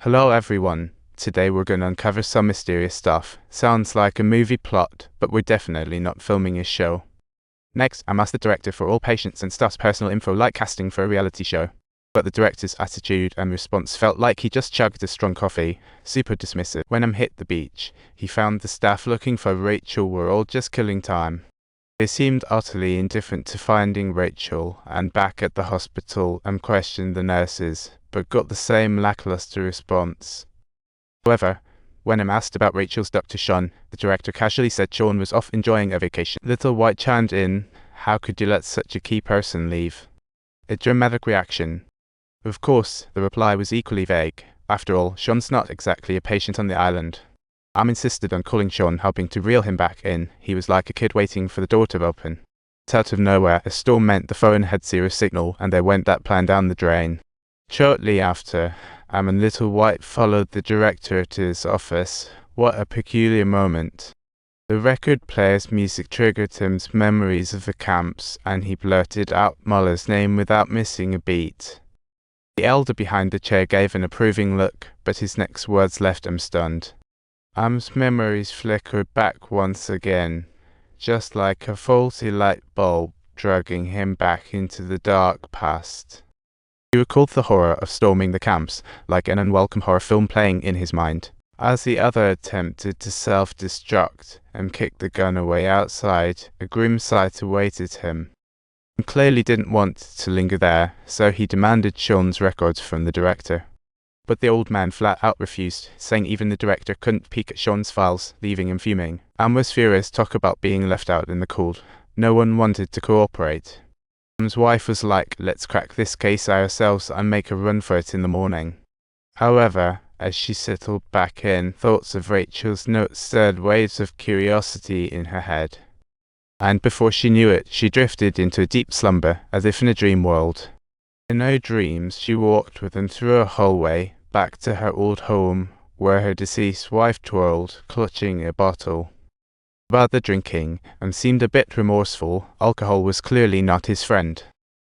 Hello everyone. Today we're going to uncover some mysterious stuff. Sounds like a movie plot, but we're definitely not filming a show. Next, I asked the director for all patients and staff's personal info like casting for a reality show. But the director's attitude and response felt like he just chugged a strong coffee, super dismissive. When I hit the beach, he found the staff looking for Rachel were all just killing time. They seemed utterly indifferent to finding Rachel, and back at the hospital questioned the nurses, but got the same lackluster response. However, when I'm asked about Rachel's Dr. Sean, the director casually said Sean was off enjoying a vacation. Little White chimed in, "How could you let such a key person leave?" A dramatic reaction. Of course, the reply was equally vague. After all, Sean's not exactly a patient on the island. Am insisted on calling Sean, hoping to reel him back in. He was like a kid waiting for the door to open. Out of nowhere, a storm meant the phone had zero signal, and they went that plan down the drain. Shortly after, Am and Little White followed the director to his office. What a peculiar moment. The record player's music triggered Tim's memories of the camps, and he blurted out Muller's name without missing a beat. The elder behind the chair gave an approving look, but his next words left him stunned. Am's memories flickered back once again, just like a faulty light bulb dragging him back into the dark past. He recalled the horror of storming the camps, like an unwelcome horror film playing in his mind. As the other attempted to self-destruct and kick the gun away outside, a grim sight awaited him. He clearly didn't want to linger there, so he demanded Sean's records from the director. But the old man flat out refused, saying even the director couldn't peek at Sean's files, leaving him fuming. Am was furious, talk about being left out in the cold. No one wanted to cooperate. Am's wife was like, "Let's crack this case ourselves and make a run for it in the morning." However, as she settled back in, thoughts of Rachel's note stirred waves of curiosity in her head. And before she knew it, she drifted into a deep slumber, as if in a dream world. In her dreams, she walked with him through a hallway, back to her old home, where her deceased wife twirled, clutching a bottle. About the drinking, and seemed a bit remorseful. Alcohol was clearly not his friend.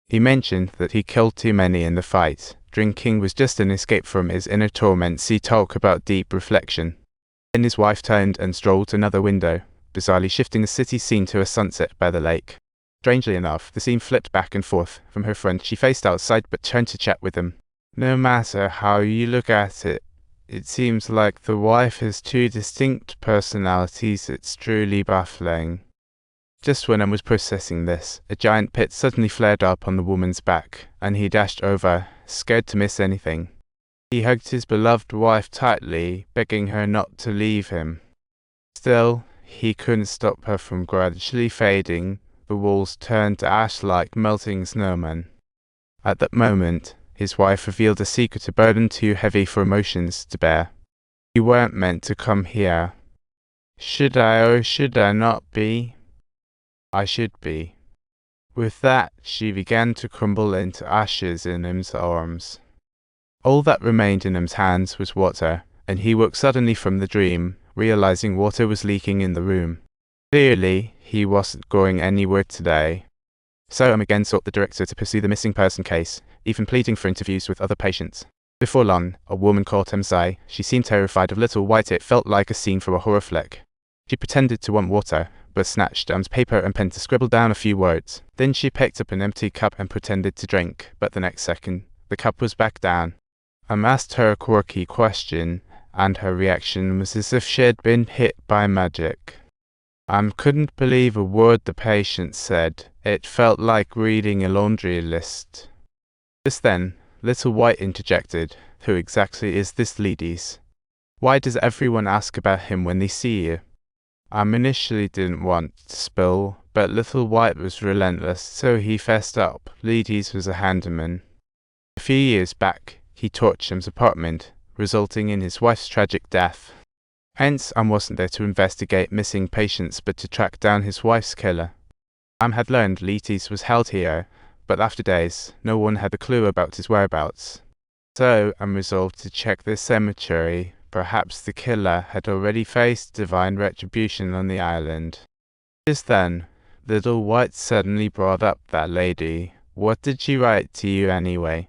He mentioned that he killed too many in the fight. Drinking was just an escape from his inner torments. He talked about deep reflection. Then his wife turned and strolled to another window, bizarrely shifting the city scene to a sunset by the lake. Strangely enough, the scene flipped back and forth. From her front, she faced outside but turned to chat with him. No matter how you look at it, it seems like the wife has two distinct personalities. It's truly baffling. Just when I was processing this, a giant pit suddenly flared up on the woman's back, and he dashed over, scared to miss anything. He hugged his beloved wife tightly, begging her not to leave him. Still, he couldn't stop her from gradually fading. The walls turned to ash like melting snowmen. At that moment, his wife revealed a secret, a burden too heavy for emotions to bear. "You weren't meant to come here." "Should I or should I not be?" "I should be." With that, she began to crumble into ashes in him's arms. All that remained in him's hands was water, and he woke suddenly from the dream, realizing water was leaking in the room. Clearly, he wasn't going anywhere today. So Am again sought the director to pursue the missing person case, even pleading for interviews with other patients. Before long, a woman called Am's eye. She seemed terrified of Little White. It felt like a scene from a horror flick. She pretended to want water, but snatched Am's paper and pen to scribble down a few words. Then she picked up an empty cup and pretended to drink, but the next second, the cup was back down. Am asked her a quirky question, and her reaction was as if she'd been hit by magic. Am couldn't believe a word the patient said. It felt like reading a laundry list. Just then, Little White interjected, "Who exactly is this ladies? Why does everyone ask about him when they see you?" Am initially didn't want to spill, but Little White was relentless, so he fessed up. Ladies was a handyman. A few years back, he torched Am's apartment, resulting in his wife's tragic death. Hence, Am wasn't there to investigate missing patients, but to track down his wife's killer. Am had learned Leeties was held here, but after days, no one had a clue about his whereabouts. So Am resolved to check the cemetery. Perhaps the killer had already faced divine retribution on the island. Just then, Little White suddenly brought up that lady. "What did she write to you anyway?"